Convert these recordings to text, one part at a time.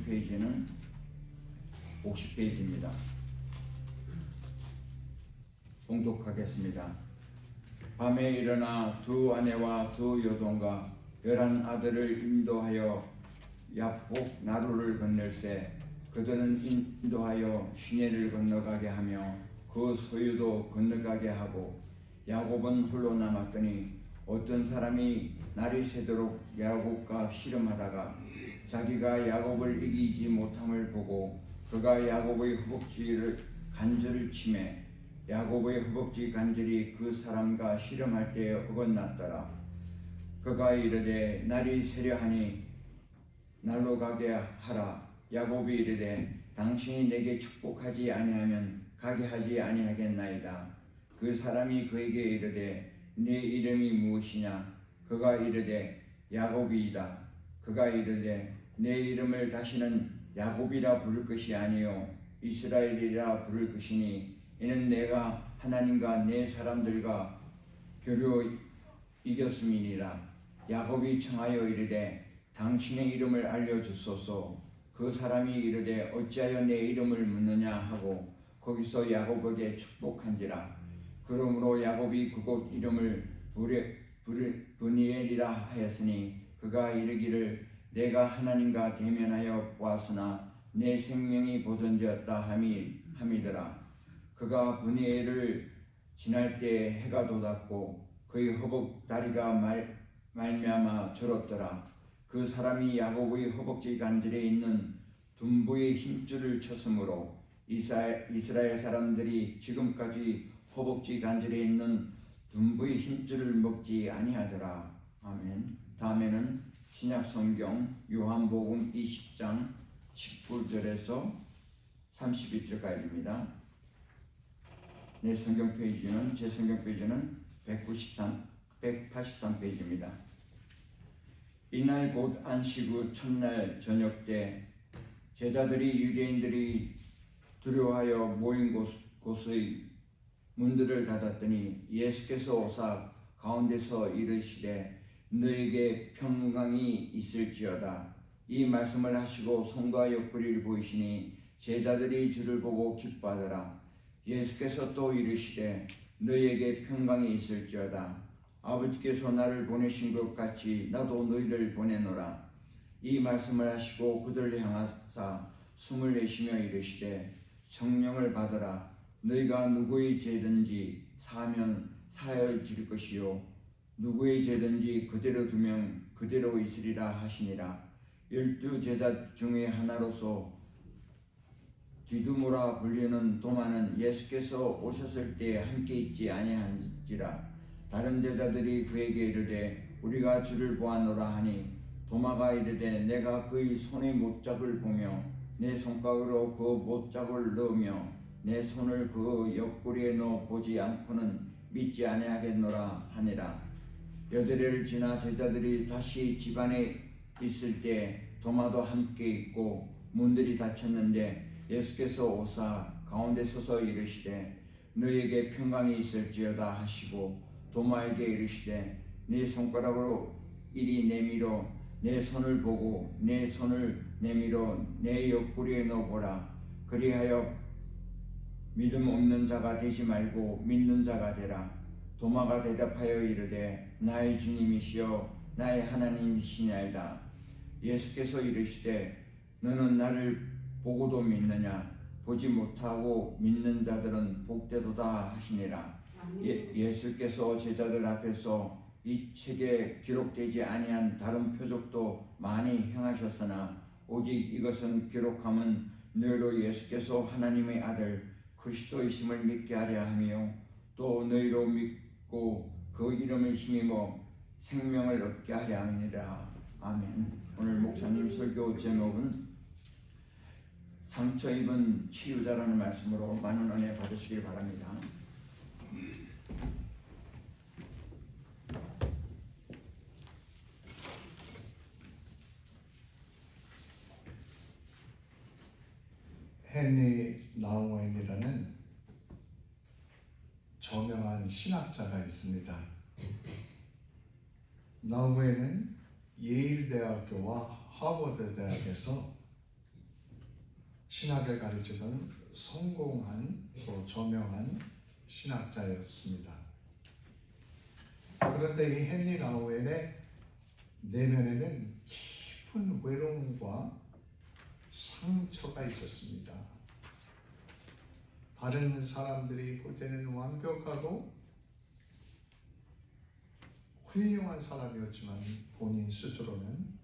페이지는 50페이지입니다. 봉독하겠습니다. 밤에 일어나 두 아내와 두 여종과 11 아들을 인도하여 야복 나루를 건널세 그들은 인도하여 시내를 건너가게 하며 그 소유도 건너가게 하고 야곱은 홀로 남았더니 어떤 사람이 날이 새도록 야곱과 씨름하다가 자기가 야곱을 이기지 못함을 보고 그가 야곱의 허벅지를 간절을 치매 야곱의 허벅지 간절이 그 사람과 씨름할 때에 어긋났더라. 그가 이르되 날이 새려하니 날로 가게 하라. 야곱이 이르되 당신이 내게 축복하지 아니하면 가게 하지 아니하겠나이다. 그 사람이 그에게 이르되 네 이름이 무엇이냐? 그가 이르되 야곱이이다. 그가 이르되 내 이름을 다시는 야곱이라 부를 것이 아니요 이스라엘이라 부를 것이니 이는 내가 하나님과 내 사람들과 교류 이겼음이니라. 야곱이 청하여 이르되 당신의 이름을 알려주소서. 그 사람이 이르되 어찌하여 내 이름을 묻느냐 하고 거기서 야곱에게 축복한지라. 그러므로 야곱이 그곳 이름을 브니엘이라 하였으니 그가 이르기를 내가 하나님과 대면하여 보았으나 내 생명이 보존되었다 함이더라. 그가 브니엘을 지날 때 해가 돋았고 그의 허벅 다리가 말미암아 절었더라. 그 사람이 야곱의 허벅지 간절에 있는 둔부의 힘줄을 쳤으므로 이스라엘 사람들이 지금까지 허벅지 간절에 있는 둔부의 힘줄을 먹지 아니하더라. 아멘. 다음에는 신약성경 요한복음 20장 19절에서 31절까지입니다. 내 성경 페이지는 제 성경 페이지는 183페이지입니다. 이날 곧 안식 후 첫날 저녁 때 제자들이 유대인들이 두려워하여 모인 곳의 문들을 닫았더니 예수께서 오사 가운데서 이르시되 너에게 평강이 있을지어다. 이 말씀을 하시고 손과 옆구리를 보이시니 제자들이 주를 보고 기뻐하더라. 예수께서 또 이르시되 너희에게 평강이 있을지어다. 아버지께서 나를 보내신 것 같이 나도 너희를 보내노라. 이 말씀을 하시고 그들을 향하사 숨을 내쉬며 이르시되 성령을 받으라. 너희가 누구의 죄든지 사하면 사하여질 것이요 누구의 죄든지 그대로 두면 그대로 있으리라 하시니라. 12 제자 중에 하나로서 디두모라 불리는 도마는 예수께서 오셨을 때 함께 있지 아니한지라. 다른 제자들이 그에게 이르되 우리가 주를 보았노라 하니 도마가 이르되 내가 그의 손의 못자국을 보며 내 손가락으로 그 못자국을 넣으며 내 손을 그 옆구리에 넣어 보지 않고는 믿지 아니하겠노라 하니라. 여드레를 지나 제자들이 다시 집안에 있을 때 도마도 함께 있고 문들이 닫혔는데 예수께서 오사 가운데 서서 이르시되 너희에게 평강이 있을지어다 하시고 도마에게 이르시되 네 손가락으로 이리 내밀어 내 손을 보고 내 손을 내밀어 내 옆구리에 넣어보라. 그리하여 믿음 없는 자가 되지 말고 믿는 자가 되라. 도마가 대답하여 이르되 나의 주님이시여 나의 하나님이시나이다. 예수께서 이르시되 너는 나를 보고도 믿느냐? 보지 못하고 믿는 자들은 복되도다 하시니라. 예수께서 제자들 앞에서 이 책에 기록되지 아니한 다른 표적도 많이 행하셨으나 오직 이것은 기록함은 너희로 예수께서 하나님의 아들 그리스도이심을 믿게 하려 하며 또 너희로 믿고 그 이름을 힘입어 생명을 얻게 하려 함이니라. 아멘. 오늘 목사님 설교 제목은 상처 입은 치유자라는 말씀으로 많은 은혜 받으시길 바랍니다. 헨리 나우엔이라는 저명한 신학자가 있습니다. 나우엔은 예일 대학교와 하버드 대학에서 신학을 가르치던 성공한 또 저명한 신학자였습니다. 그런데 이 헨리 나우엔의 내면에는 깊은 외로움과 상처가 있었습니다. 다른 사람들이 볼 때는 완벽하고 훌륭한 사람이었지만 본인 스스로는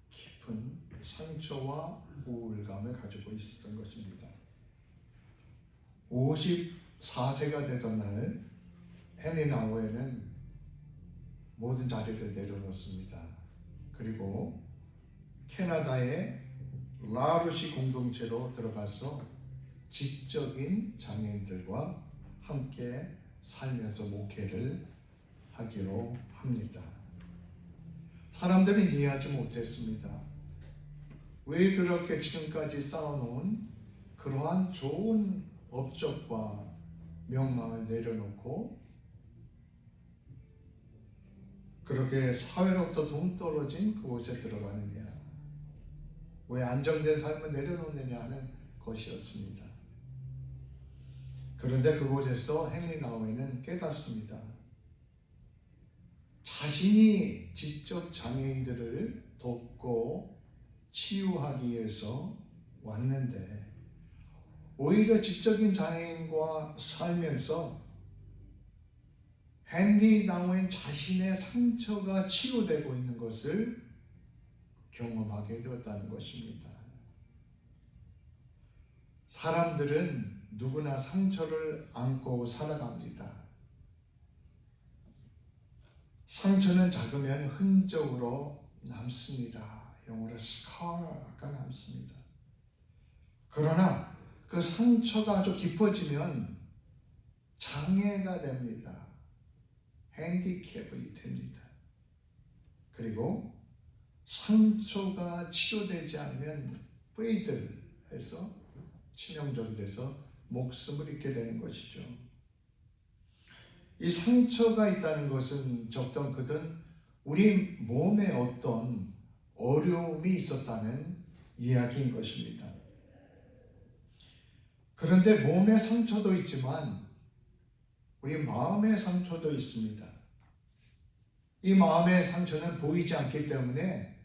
깊은 상처와 우울감을 가지고 있었던 것입니다. 54세가 되던 날 헨리 나우엔은 모든 자리를 내려놓습니다. 그리고 캐나다의 라루시 공동체로 들어가서 지적인 장애인들과 함께 살면서 목회를 하기로 합니다. 사람들은 이해하지 못했습니다. 왜 그렇게 지금까지 쌓아놓은 그러한 좋은 업적과 명망을 내려놓고 그렇게 사회로부터 동떨어진 그곳에 들어가느냐, 왜 안정된 삶을 내려놓느냐 하는 것이었습니다. 그런데 그곳에서 헨리 나우엔은 깨닫습니다. 자신이 지적 장애인들을 돕고 치유하기 위해서 왔는데 오히려 지적인 장애인과 살면서 헨리 나우엔 자신의 상처가 치유되고 있는 것을 경험하게 되었다는 것입니다. 사람들은 누구나 상처를 안고 살아갑니다. 상처는 작으면 흔적으로 남습니다. 영어로 scar가 남습니다. 그러나 그 상처가 아주 깊어지면 장애가 됩니다. 핸디캡이 됩니다. 그리고 상처가 치료되지 않으면 페이드해서 치명적이 돼서 목숨을 잃게 되는 것이죠. 이 상처가 있다는 것은 적던 그든 우리 몸에 어떤 어려움이 있었다는 이야기인 것입니다. 그런데 몸의 상처도 있지만 우리 마음의 상처도 있습니다. 이 마음의 상처는 보이지 않기 때문에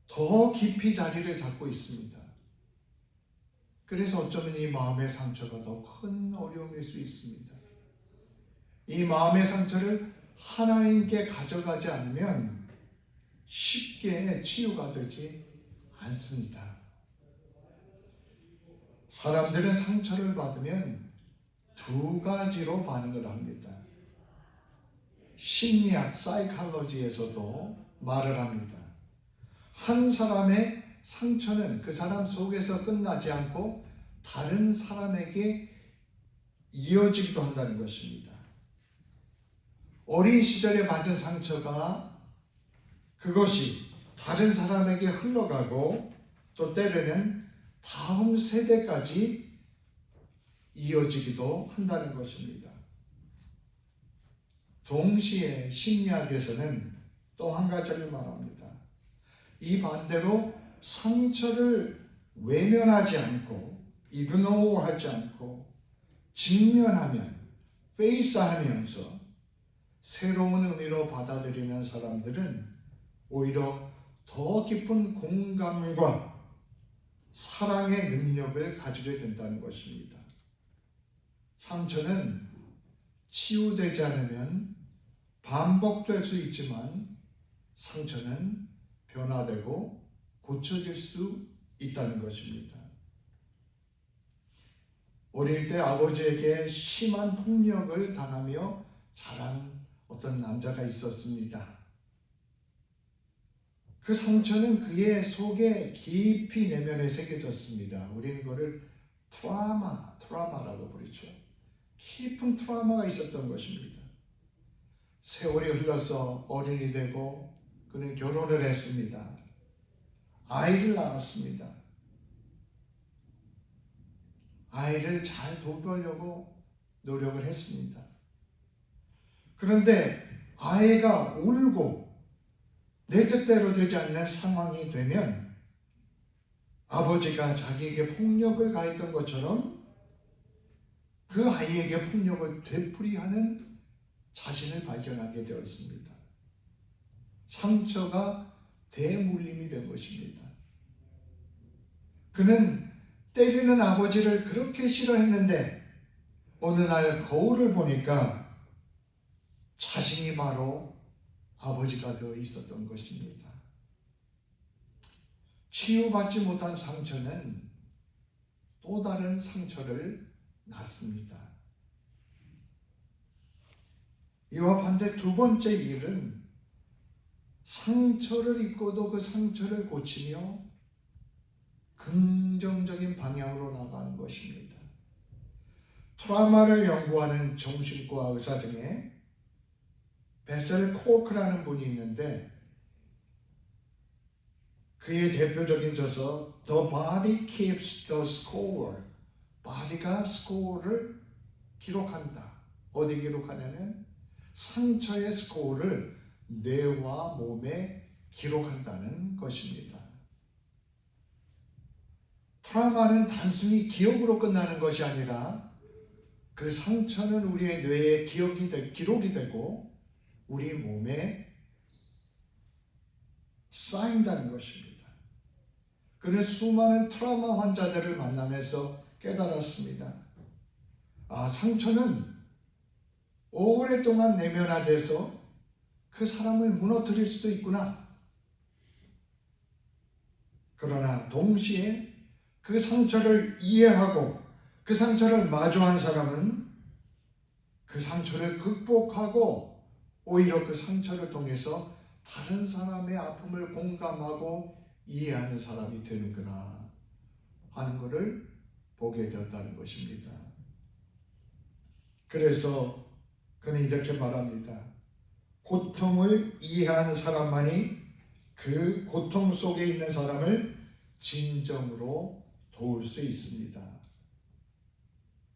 더 깊이 자리를 잡고 있습니다. 그래서 어쩌면 이 마음의 상처가 더 큰 어려움일 수 있습니다. 이 마음의 상처를 하나님께 가져가지 않으면 쉽게 치유가 되지 않습니다. 사람들은 상처를 받으면 두 가지로 반응을 합니다. 심리학, 사이칼로지에서도 말을 합니다. 한 사람의 상처는 그 사람 속에서 끝나지 않고 다른 사람에게 이어지기도 한다는 것입니다. 어린 시절에 받은 상처가 그것이 다른 사람에게 흘러가고 또 때로는 다음 세대까지 이어지기도 한다는 것입니다. 동시에 심리학에서는 또 한 가지를 말합니다. 이 반대로 상처를 외면하지 않고 이그노어하지 않고 직면하면 페이스하면서 새로운 의미로 받아들이는 사람들은 오히려 더 깊은 공감과 사랑의 능력을 가지게 된다는 것입니다. 상처는 치유되지 않으면 반복될 수 있지만 상처는 변화되고 고쳐질 수 있다는 것입니다. 어릴 때 아버지에게 심한 폭력을 당하며 자란 어떤 남자가 있었습니다. 그 상처는 그의 속에 깊이 내면에 새겨졌습니다. 우리는 이거를 트라우마라고 부르죠. 깊은 트라우마가 있었던 것입니다. 세월이 흘러서 어른이 되고 그는 결혼을 했습니다. 아이를 낳았습니다. 아이를 잘 돌보려고 노력을 했습니다. 그런데 아이가 울고 내 뜻대로 되지 않는 상황이 되면 아버지가 자기에게 폭력을 가했던 것처럼 그 아이에게 폭력을 되풀이하는 자신을 발견하게 되었습니다. 상처가 대물림이 된 것입니다. 그는 때리는 아버지를 그렇게 싫어했는데 어느 날 거울을 보니까 자신이 바로 아버지가 되어 있었던 것입니다. 치유받지 못한 상처는 또 다른 상처를 낳습니다. 이와 반대 두 번째 일은 상처를 입고도 그 상처를 고치며 긍정적인 방향으로 나가는 것입니다. 트라우마를 연구하는 정신과 의사 중에 베셀 코크라는 분이 있는데 그의 대표적인 저서 The Body Keeps the Score, 바디가 스코어를 기록한다. 어디 기록하냐면 상처의 스코어를 뇌와 몸에 기록한다는 것입니다. 트라우마는 단순히 기억으로 끝나는 것이 아니라 그 상처는 우리의 뇌에 기록이 되고 우리 몸에 쌓인다는 것입니다. 그는 수많은 트라우마 환자들을 만나면서 깨달았습니다. 상처는 오랫동안 내면화돼서 그 사람을 무너뜨릴 수도 있구나. 그러나 동시에 그 상처를 이해하고 그 상처를 마주한 사람은 그 상처를 극복하고 오히려 그 상처를 통해서 다른 사람의 아픔을 공감하고 이해하는 사람이 되는구나 하는 것을 보게 되었다는 것입니다. 그래서 그는 이렇게 말합니다. 고통을 이해하는 사람만이 그 고통 속에 있는 사람을 진정으로 도울 수 있습니다.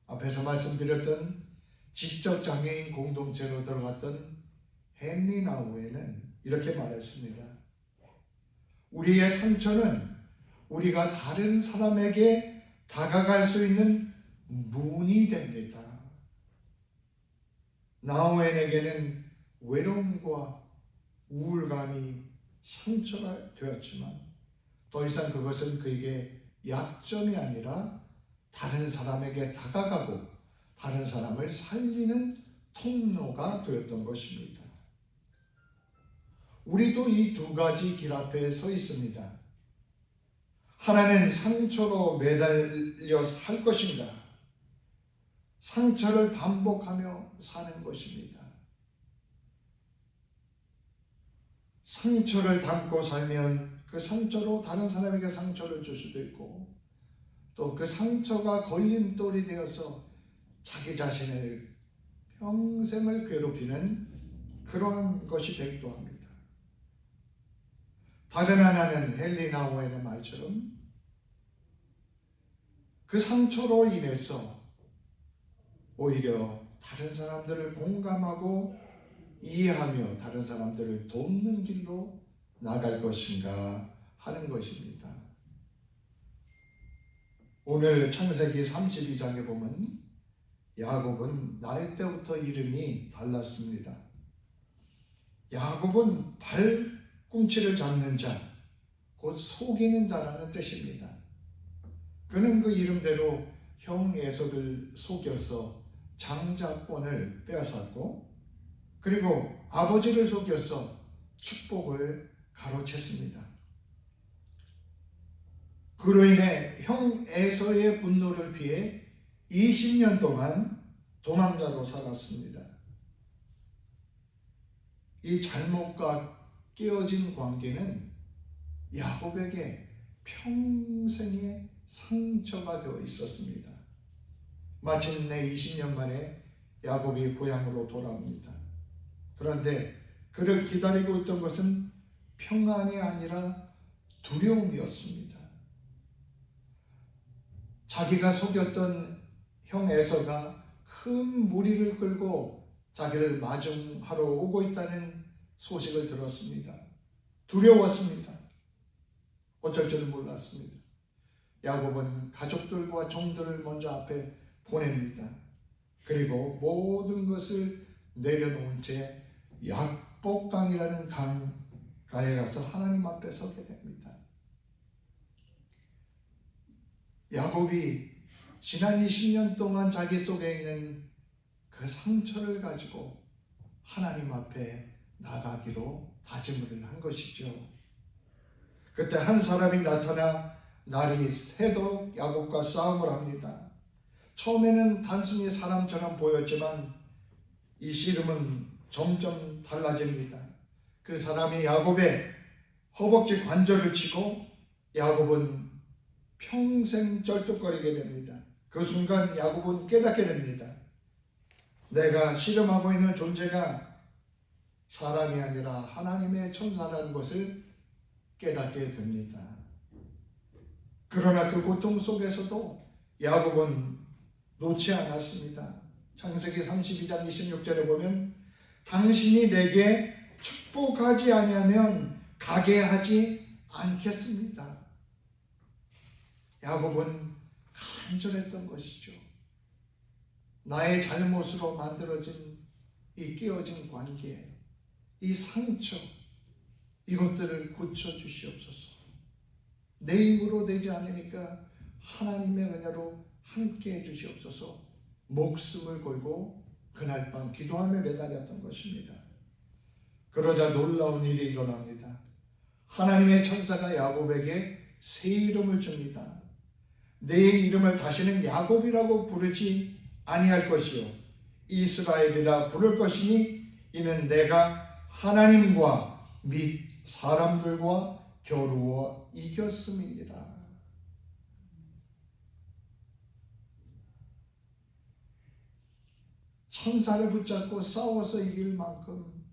앞에서 말씀드렸던 지적장애인 공동체로 들어갔던 헨리 나우에는 이렇게 말했습니다. 우리의 상처는 우리가 다른 사람에게 다가갈 수 있는 문이 됩니다. 나우엔에게는 외로움과 우울감이 상처가 되었지만 더 이상 그것은 그에게 약점이 아니라 다른 사람에게 다가가고 다른 사람을 살리는 통로가 되었던 것입니다. 우리도 이 두 가지 길 앞에 서 있습니다. 하나는 상처로 매달려 살 것인가? 상처를 반복하며 사는 것입니다. 상처를 담고 살면 그 상처로 다른 사람에게 상처를 줄 수도 있고 또 그 상처가 걸림돌이 되어서 자기 자신을 평생을 괴롭히는 그러한 것이 되기도 합니다. 다른 하나는 헨리 나우엔의 말처럼 그 상처로 인해서 오히려 다른 사람들을 공감하고 이해하며 다른 사람들을 돕는 길로 나갈 것인가 하는 것입니다. 오늘 창세기 32장에 보면 야곱은 날 때부터 이름이 달랐습니다. 야곱은 발꿈치를 잡는 자, 곧 속이는 자라는 뜻입니다. 그는 그 이름대로 형 에서를 속여서 장자권을 빼앗았고 그리고 아버지를 속여서 축복을 가로챘습니다. 그로 인해 형 에서의 분노를 피해 20년 동안 도망자로 살았습니다. 이 잘못과 깨어진 관계는 야곱에게 평생의 상처가 되어 있었습니다. 마침내 20년 만에 야곱이 고향으로 돌아옵니다. 그런데 그를 기다리고 있던 것은 평안이 아니라 두려움이었습니다. 자기가 속였던 형 에서가 큰 무리를 끌고 자기를 마중하러 오고 있다는 소식을 들었습니다. 두려웠습니다. 어쩔 줄 몰랐습니다. 야곱은 가족들과 종들을 먼저 앞에 보냅니다. 그리고 모든 것을 내려놓은 채 약복강이라는 강가에 가서 하나님 앞에 서게 됩니다. 야곱이 지난 20년 동안 자기 속에 있는 그 상처를 가지고 하나님 앞에 나가기로 다짐을 한 것이죠. 그때 한 사람이 나타나 날이 새도록 야곱과 싸움을 합니다. 처음에는 단순히 사람처럼 보였지만 이 씨름은 점점 달라집니다. 그 사람이 야곱의 허벅지 관절을 치고 야곱은 평생 쩔뚝거리게 됩니다. 그 순간 야곱은 깨닫게 됩니다. 내가 씨름하고 있는 존재가 사람이 아니라 하나님의 천사라는 것을 깨닫게 됩니다. 그러나 그 고통 속에서도 야곱은 놓지 않았습니다. 창세기 32장 26절에 보면 당신이 내게 축복하지 아니하면 가게 하지 않겠습니다. 야곱은 간절했던 것이죠. 나의 잘못으로 만들어진 이 깨어진 관계, 이 상처, 이것들을 고쳐주시옵소서. 내 힘으로 되지 않으니까 하나님의 은혜로 함께 해주시옵소서. 목숨을 걸고 그날 밤 기도하며 매달렸던 것입니다. 그러자 놀라운 일이 일어납니다. 하나님의 천사가 야곱에게 새 이름을 줍니다. 내 이름을 다시는 야곱이라고 부르지 아니할 것이요 이스라엘이라 부를 것이니 이는 내가 하나님과 및 사람들과 겨루어 이겼음이니라. 천사를 붙잡고 싸워서 이길 만큼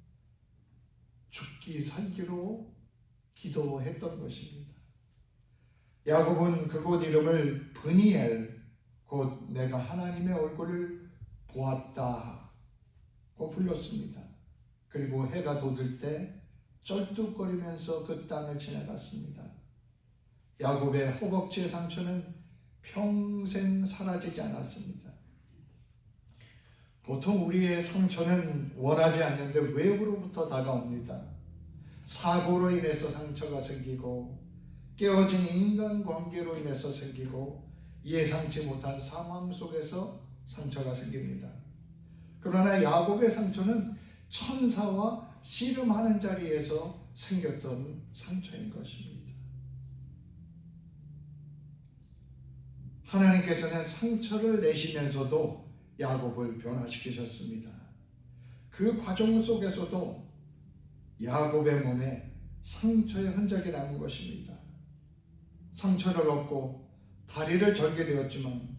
죽기 살기로 기도했던 것입니다. 야곱은 그곳 이름을 브니엘, 곧 내가 하나님의 얼굴을 보았다고 불렀습니다. 그리고 해가 돋을 때 쩔뚝거리면서 그 땅을 지나갔습니다. 야곱의 허벅지의 상처는 평생 사라지지 않았습니다. 보통 우리의 상처는 원하지 않는데 외부로부터 다가옵니다. 사고로 인해서 상처가 생기고 깨어진 인간관계로 인해서 생기고 예상치 못한 상황 속에서 상처가 생깁니다. 그러나 야곱의 상처는 천사와 씨름하는 자리에서 생겼던 상처인 것입니다. 하나님께서는 상처를 내시면서도 야곱을 변화시키셨습니다. 그 과정 속에서도 야곱의 몸에 상처의 흔적이 남은 것입니다. 상처를 얻고 다리를 절게 되었지만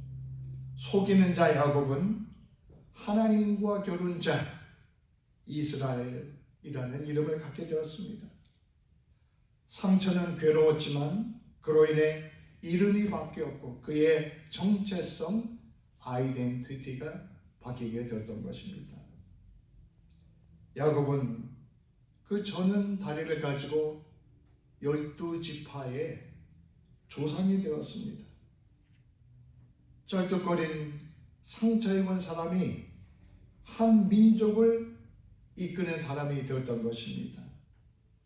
속이는 자 야곱은 하나님과 겨룬 자 이스라엘이라는 이름을 갖게 되었습니다. 상처는 괴로웠지만 그로 인해 이름이 바뀌었고 그의 정체성, 아이덴티티가 바뀌게 되었던 것입니다. 야곱은 그 저는 다리를 가지고 12지파의 조상이 되었습니다. 쩔뚝거린 상처 입은 사람이 한 민족을 이끄는 사람이 되었던 것입니다.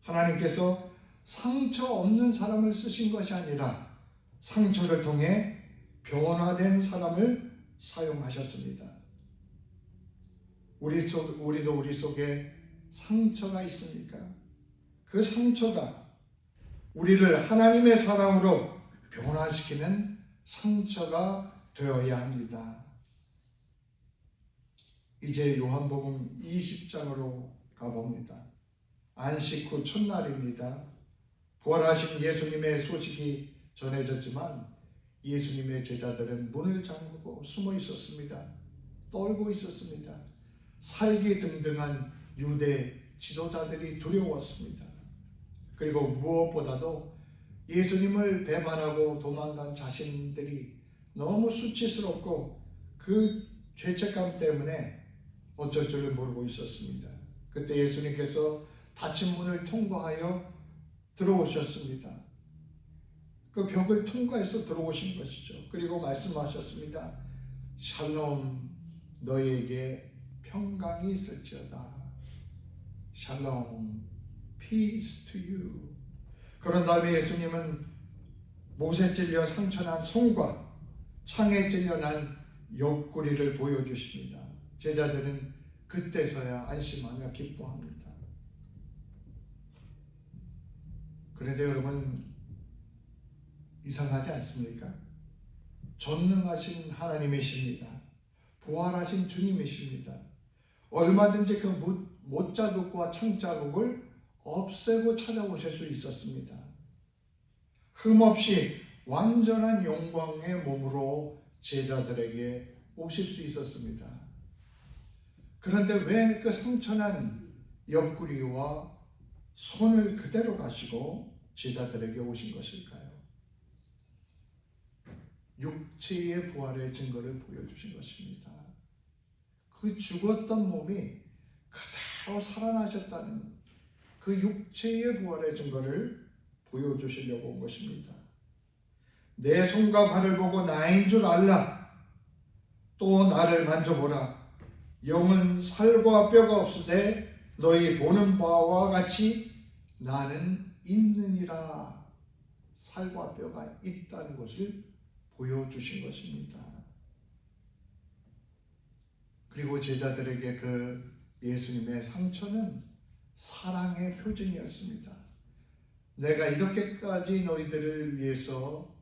하나님께서 상처 없는 사람을 쓰신 것이 아니라 상처를 통해 변화된 사람을 사용하셨습니다. 우리도 우리 속에 상처가 있습니까? 그 상처가 우리를 하나님의 사랑으로 변화시키는 상처가 되어야 합니다. 이제 요한복음 20장으로 가봅니다. 안식 후 첫날입니다. 부활하신 예수님의 소식이 전해졌지만 예수님의 제자들은 문을 잠그고 숨어 있었습니다. 떨고 있었습니다. 살기 등등한 유대 지도자들이 두려웠습니다. 그리고 무엇보다도 예수님을 배반하고 도망간 자신들이 너무 수치스럽고 그 죄책감 때문에 어쩔 줄을 모르고 있었습니다. 그때 예수님께서 닫힌 문을 통과하여 들어오셨습니다. 그 벽을 통과해서 들어오신 것이죠. 그리고 말씀하셨습니다. 샬롬, 너희에게 평강이 있을지어다. 샬롬, peace to you. 그런 다음에 예수님은 못에 찔려 상처난 손과 창에 찔려난 옆구리를 보여주십니다. 제자들은 그때서야 안심하며 기뻐합니다. 그런데 여러분, 이상하지 않습니까? 전능하신 하나님이십니다. 부활하신 주님이십니다. 얼마든지 그 못자국과 창자국을 없애고 찾아오실 수 있었습니다. 흠없이 완전한 영광의 몸으로 제자들에게 오실 수 있었습니다. 그런데 왜 그 상처난 옆구리와 손을 그대로 가시고 제자들에게 오신 것일까요? 육체의 부활의 증거를 보여주신 것입니다. 그 죽었던 몸이 그대로 살아나셨다는 그 육체의 부활의 증거를 보여주시려고 온 것입니다. 내 손과 발을 보고 나인 줄 알라. 또 나를 만져보라. 영은 살과 뼈가 없으되 너희 보는 바와 같이 나는 있느니라. 살과 뼈가 있다는 것을 보여주신 것입니다. 그리고 제자들에게 그 예수님의 상처는 사랑의 표징이었습니다. 내가 이렇게까지 너희들을 위해서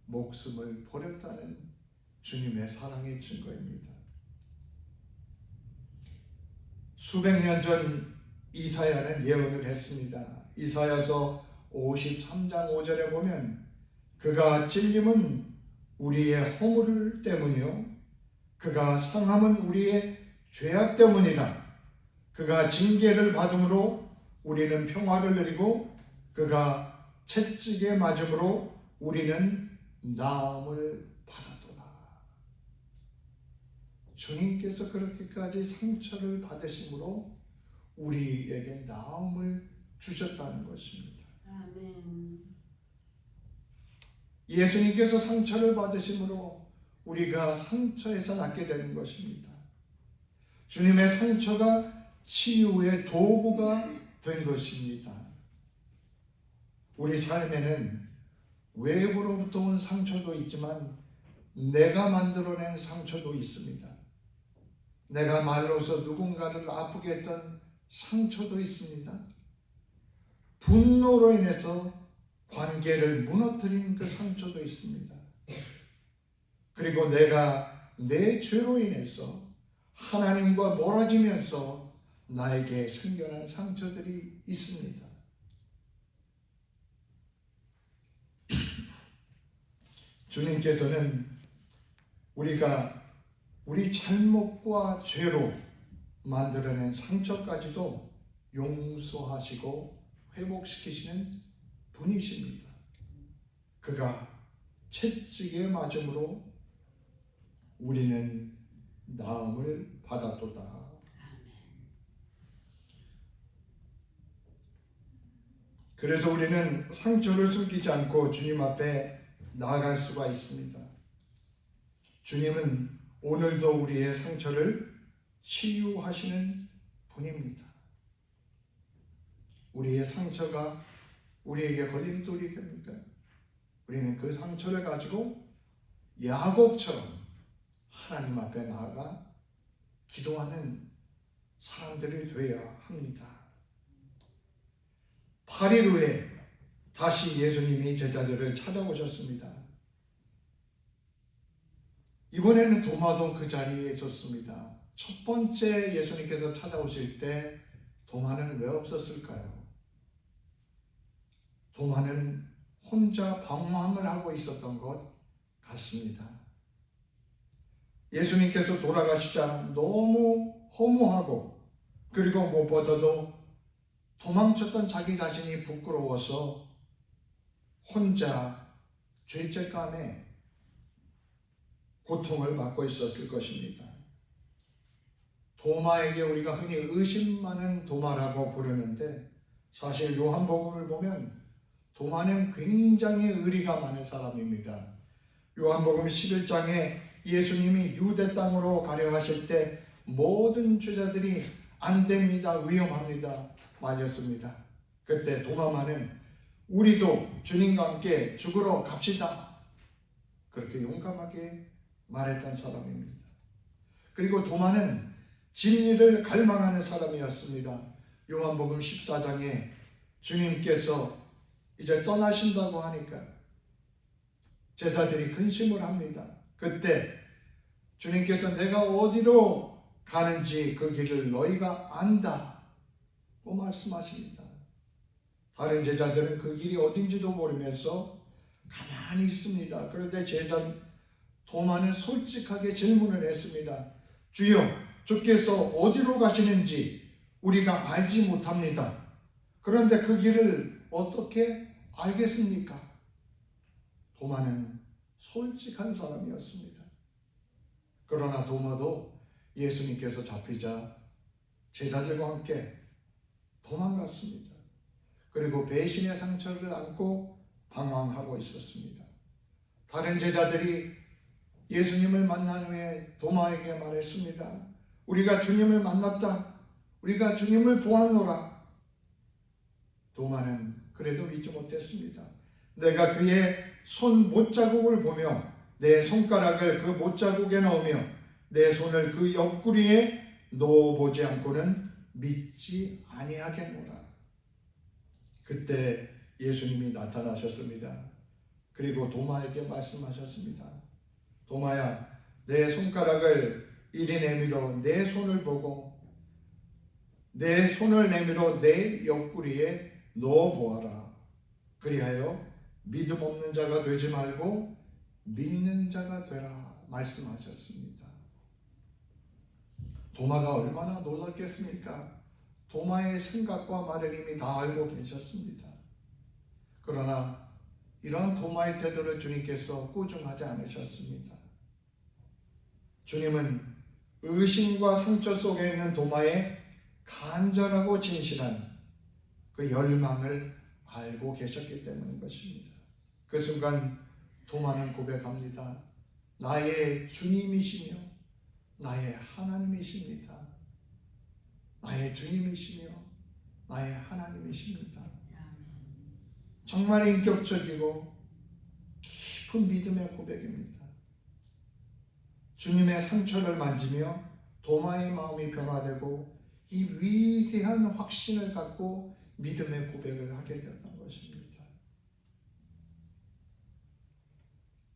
목숨을 버렸다는 주님의 사랑의 증거입니다. 수백 년 전 이사야는 예언을 했습니다. 이사야서 53장 5절에 보면 그가 찔림은 우리의 허물 때문이요 그가 상함은 우리의 죄악 때문이다. 그가 징계를 받음으로 우리는 평화를 누리고 그가 채찍에 맞음으로 우리는 나음을 받았도다. 주님께서 그렇게까지 상처를 받으심으로 우리에게 나음을 주셨다는 것입니다. 아멘. 예수님께서 상처를 받으심으로 우리가 상처에서 낫게 되는 것입니다. 주님의 상처가 치유의 도구가 된 것입니다. 우리 삶에는 외부로부터 온 상처도 있지만 내가 만들어낸 상처도 있습니다. 내가 말로서 누군가를 아프게 했던 상처도 있습니다. 분노로 인해서 관계를 무너뜨린 그 상처도 있습니다. 그리고 내가 내 죄로 인해서 하나님과 멀어지면서 나에게 생겨난 상처들이 있습니다. 주님께서는 우리가 우리 잘못과 죄로 만들어낸 상처까지도 용서하시고 회복시키시는 분이십니다. 그가 채찍에 맞음으로 우리는 나음을 받았도다. 그래서 우리는 상처를 숨기지 않고 주님 앞에 나아갈 수가 있습니다. 주님은 오늘도 우리의 상처를 치유하시는 분입니다. 우리의 상처가 우리에게 걸림돌이 됩니까? 우리는 그 상처를 가지고 야곱처럼 하나님 앞에 나아가 기도하는 사람들이 되어야 합니다. 8일 후에 다시 예수님이 제자들을 찾아오셨습니다. 이번에는 도마도 그 자리에 있었습니다. 첫 번째 예수님께서 찾아오실 때 도마는 왜 없었을까요? 도마는 혼자 방황을 하고 있었던 것 같습니다. 예수님께서 돌아가시자 너무 허무하고 그리고 무엇보다도 도망쳤던 자기 자신이 부끄러워서 혼자 죄책감에 고통을 받고 있었을 것입니다. 도마에게 우리가 흔히 의심 많은 도마라고 부르는데 사실 요한복음을 보면 도마는 굉장히 의리가 많은 사람입니다. 요한복음 11장에 예수님이 유대 땅으로 가려 하실 때 모든 주자들이 안 됩니다, 위험합니다 말렸습니다. 그때 도마만은 우리도 주님과 함께 죽으러 갑시다, 그렇게 용감하게 말했던 사람입니다. 그리고 도마는 진리를 갈망하는 사람이었습니다. 요한복음 14장에 주님께서 이제 떠나신다고 하니까 제자들이 근심을 합니다. 그때 주님께서 내가 어디로 가는지 그 길을 너희가 안다고 말씀하십니다. 다른 제자들은 그 길이 어딘지도 모르면서 가만히 있습니다. 그런데 제자 도마는 솔직하게 질문을 했습니다. 주여, 주께서 어디로 가시는지 우리가 알지 못합니다. 그런데 그 길을 어떻게 알겠습니까? 도마는 솔직한 사람이었습니다. 그러나 도마도 예수님께서 잡히자 제자들과 함께 도망갔습니다. 그리고 배신의 상처를 안고 방황하고 있었습니다. 다른 제자들이 예수님을 만난 후에 도마에게 말했습니다. 우리가 주님을 만났다. 우리가 주님을 보았노라. 도마는 그래도 믿지 못했습니다. 내가 그의 손 못자국을 보며 내 손가락을 그 못자국에 넣으며 내 손을 그 옆구리에 넣어보지 않고는 믿지 아니하겠노라. 그때 예수님이 나타나셨습니다. 그리고 도마에게 말씀하셨습니다. 도마야, 내 손가락을 이리 내밀어 내 손을 보고 내 손을 내밀어 내 옆구리에 넣어보아라. 그리하여 믿음 없는 자가 되지 말고 믿는 자가 되라 말씀하셨습니다. 도마가 얼마나 놀랐겠습니까? 도마의 생각과 말을 이미 다 알고 계셨습니다. 그러나 이러한 도마의 태도를 주님께서 꾸중하지 않으셨습니다. 주님은 의심과 상처 속에 있는 도마의 간절하고 진실한 그 열망을 알고 계셨기 때문인 것입니다. 그 순간 도마는 고백합니다. 나의 주님이시며 나의 하나님이십니다. 나의 주님이시며 나의 하나님이십니다. 정말 인격적이고 깊은 믿음의 고백입니다. 주님의 상처를 만지며 도마의 마음이 변화되고 이 위대한 확신을 갖고 믿음의 고백을 하게 되었던 것입니다.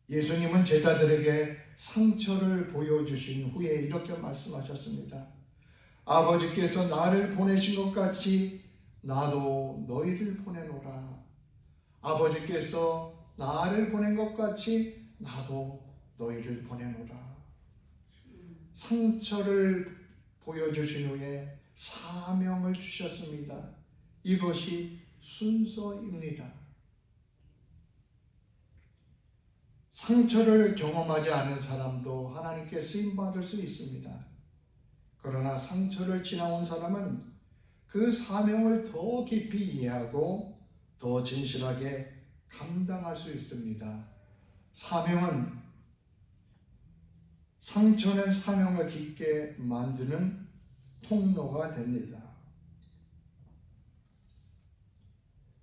예수님은 제자들에게 상처를 보여주신 후에 이렇게 말씀하셨습니다. 아버지께서 나를 보내신 것 같이 나도 너희를 보내노라. 아버지께서 나를 보낸 것 같이 나도 너희를 보내노라. 상처를 보여주신 후에 사명을 주셨습니다. 이것이 순서입니다. 상처를 경험하지 않은 사람도 하나님께 쓰임받을 수 있습니다. 그러나 상처를 지나온 사람은 그 사명을 더 깊이 이해하고 더 진실하게 감당할 수 있습니다. 상처는 사명을 깊게 만드는 통로가 됩니다.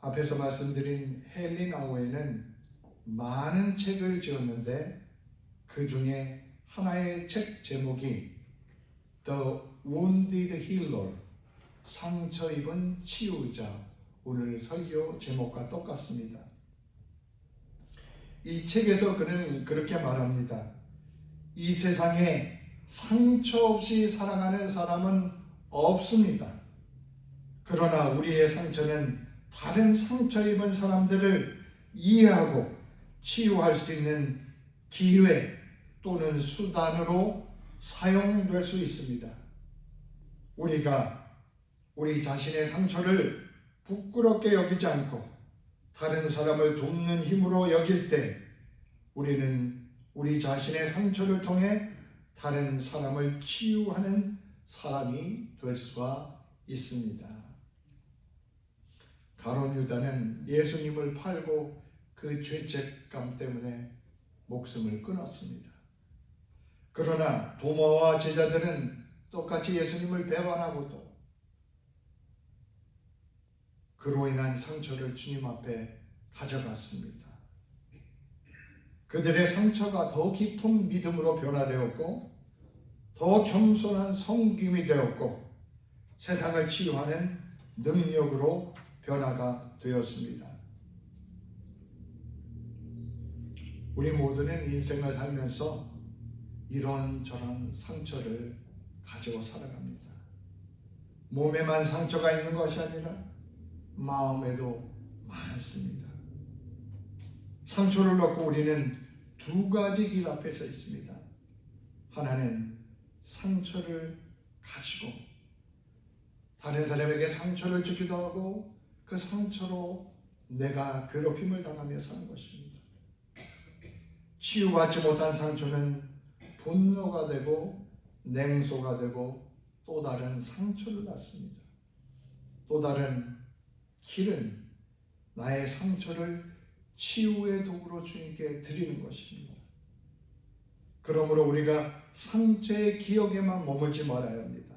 앞에서 말씀드린 헨리 나우에는 많은 책을 지었는데 그 중에 하나의 책 제목이 The Wounded Healer, 상처 입은 치유자, 오늘 설교 제목과 똑같습니다. 이 책에서 그는 그렇게 말합니다. 이 세상에 상처 없이 살아가는 사람은 없습니다. 그러나 우리의 상처는 다른 상처 입은 사람들을 이해하고 치유할 수 있는 기회 또는 수단으로 사용될 수 있습니다. 우리가 우리 자신의 상처를 부끄럽게 여기지 않고 다른 사람을 돕는 힘으로 여길 때 우리는 우리 자신의 상처를 통해 다른 사람을 치유하는 사람이 될 수가 있습니다. 가룟 유다는 예수님을 팔고 그 죄책감 때문에 목숨을 끊었습니다. 그러나 도마와 제자들은 똑같이 예수님을 배반하고도 그로 인한 상처를 주님 앞에 가져갔습니다. 그들의 상처가 더 깊은 믿음으로 변화되었고 더 겸손한 성김이 되었고 세상을 치유하는 능력으로 변화가 되었습니다. 우리 모두는 인생을 살면서 이런저런 상처를 가지고 살아갑니다. 몸에만 상처가 있는 것이 아니라 마음에도 많습니다. 상처를 얻고 우리는 두 가지 길 앞에 서 있습니다. 하나는 상처를 가지고 다른 사람에게 상처를 주기도 하고 그 상처로 내가 괴롭힘을 당하며 사는 것입니다. 치유받지 못한 상처는 분노가 되고 냉소가 되고 또 다른 상처를 낳습니다. 또 다른 길은 나의 상처를 치유의 도구로 주님께 드리는 것입니다. 그러므로 우리가 상처의 기억에만 머물지 말아야 합니다.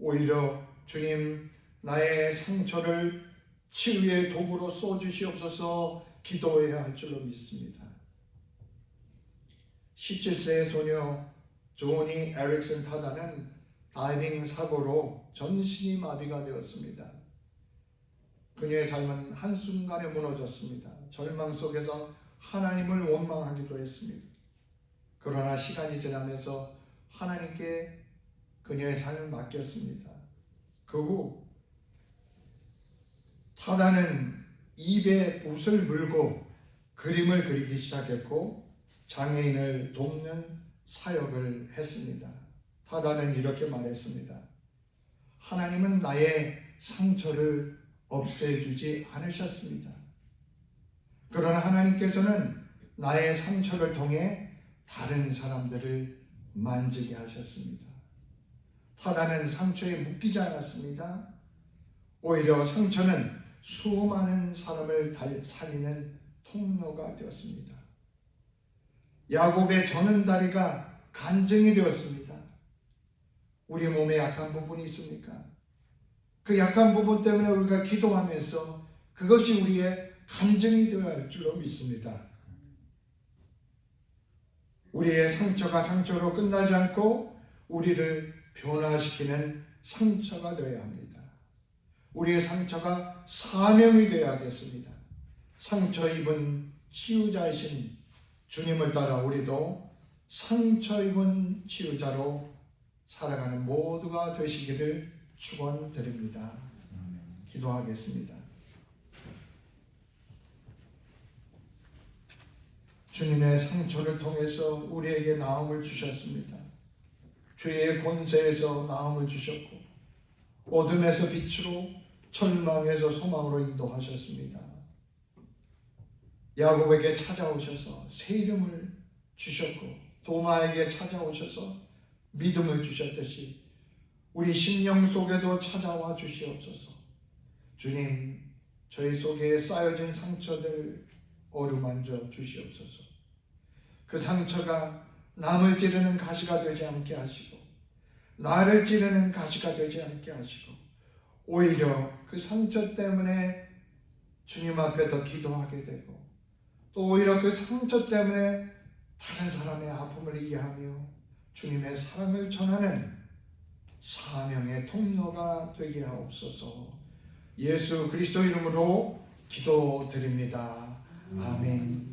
오히려 주님 나의 상처를 치유의 도구로 써주시옵소서 기도해야 할 줄로 믿습니다. 17세의 소녀 조니 에릭슨 타다는 다이빙 사고로 전신이 마비가 되었습니다. 그녀의 삶은 한순간에 무너졌습니다. 절망 속에서 하나님을 원망하기도 했습니다. 그러나 시간이 지나면서 하나님께 그녀의 삶을 맡겼습니다. 그 후 타다는 입에 붓을 물고 그림을 그리기 시작했고 장애인을 돕는 사역을 했습니다. 타다는 이렇게 말했습니다. 하나님은 나의 상처를 없애주지 않으셨습니다. 그러나 하나님께서는 나의 상처를 통해 다른 사람들을 만지게 하셨습니다. 타다는 상처에 묶이지 않았습니다. 오히려 상처는 수많은 사람을 살리는 통로가 되었습니다. 야곱의 저는 다리가 간증이 되었습니다. 우리 몸에 약한 부분이 있습니까? 그 약한 부분 때문에 우리가 기도하면서 그것이 우리의 간증이 되어야 할 줄로 믿습니다. 우리의 상처가 상처로 끝나지 않고 우리를 변화시키는 상처가 되어야 합니다. 우리의 상처가 사명이 되어야겠습니다. 상처 입은 치유자이신 주님을 따라 우리도 상처 입은 치유자로 살아가는 모두가 되시기를 축원드립니다. 기도하겠습니다. 주님의 상처를 통해서 우리에게 나음을 주셨습니다. 죄의 권세에서 나음을 주셨고 어둠에서 빛으로 절망에서 소망으로 인도하셨습니다. 야곱에게 찾아오셔서 새 이름을 주셨고 도마에게 찾아오셔서 믿음을 주셨듯이 우리 심령 속에도 찾아와 주시옵소서. 주님, 저희 속에 쌓여진 상처들 어루만져 주시옵소서. 그 상처가 남을 찌르는 가시가 되지 않게 하시고 나를 찌르는 가시가 되지 않게 하시고 오히려 그 상처 때문에 주님 앞에 더 기도하게 되고 또 오히려 그 상처 때문에 다른 사람의 아픔을 이해하며 주님의 사랑을 전하는 사명의 통로가 되게 하옵소서. 예수 그리스도 이름으로 기도드립니다. 아멘.